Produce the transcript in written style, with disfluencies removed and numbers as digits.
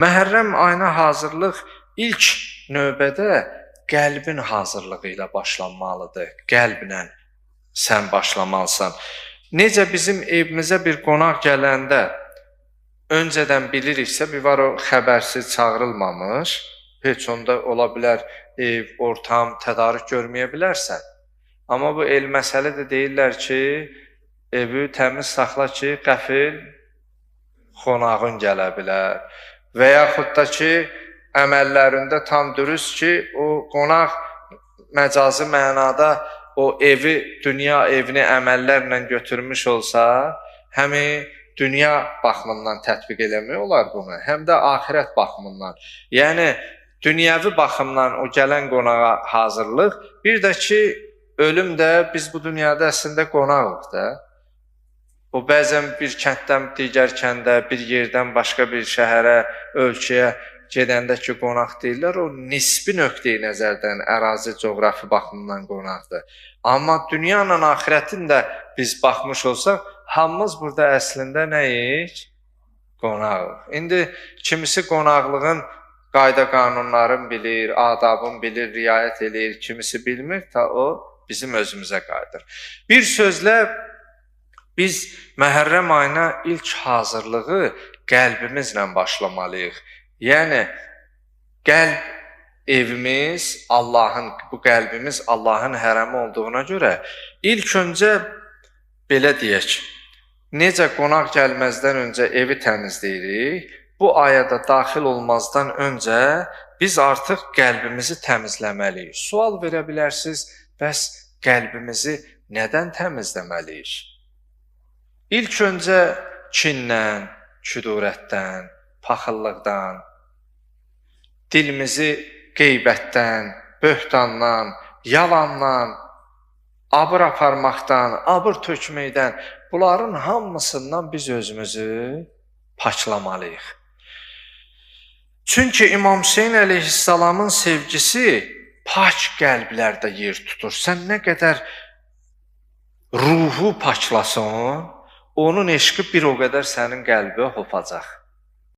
Məhərrəm ayına hazırlıq ilk növbədə qəlbin hazırlığı ilə başlanmalıdır. Qəlblə sən başlamalısan. Necə bizim evimizə bir qonaq gələndə öncədən biliriksə, bir var o xəbərsiz çağırılmamış, heç onda ola bilər ev, ortam, tədarük görməyə bilərsən. Amma bu el məsələ də deyirlər ki, evi təmiz saxla ki, qəfil qonağın gələ bilər. Və yaxud da ki, əməllərində tam dürüst ki, o qonaq məcazi mənada o evi, dünya evini əməllərlə götürmüş olsa, həmi dünya baxımından tətbiq eləmək olar bunu, həm də axirət baxımından. Yəni, dünyəvi baxımdan o gələn qonağa hazırlıq, bir də ki, ölüm də biz bu dünyada əslində qonağıq da. O bəzən bir kənddən digər kəndə, bir yerdən başqa bir şəhərə, ölkəyə gedəndə ki, qonaq deyirlər, o nisbi nöqteyi nəzərdən ərazi, coğrafi baxımından qonaqdır. Amma dünya ilə axirətin də biz baxmış olsaq, hamımız burada əslində nəyik? Qonağıq. İndi kimisi qonaqlığın qayda qanunlarını bilir, adabını bilir, riayət edir, kimisi bilmir, ta o bizim özümüzə qayıdır. Bir sözlə, biz Məhərrəm ayına ilk hazırlığı qəlbimizlə başlamalıyıq. Yəni, qəlb evimiz, bu qəlbimiz Allahın hərəmi olduğuna görə ilk öncə belə deyək, necə qonaq gəlməzdən öncə evi təmizləyirik, bu ayada daxil olmazdan öncə biz artıq qəlbimizi təmizləməliyik. Sual verə bilərsiniz, bəs qəlbimizi nədən təmizləməliyik? İlk öncə kindən, küdurətdən, paxıllıqdan, dilimizi qeybətdən, böhtandan, yalandan, abır aparmaqdan, abır tökməkdən, bunların hamısından biz özümüzü paklamalıyıq. Çünki İmam Hüseyin əleyhissalamın sevgisi pak qəlblərdə yer tutur. Sən nə qədər ruhu paklasın, onun eşqi bir o qədər sənin qəlbə hopacaq.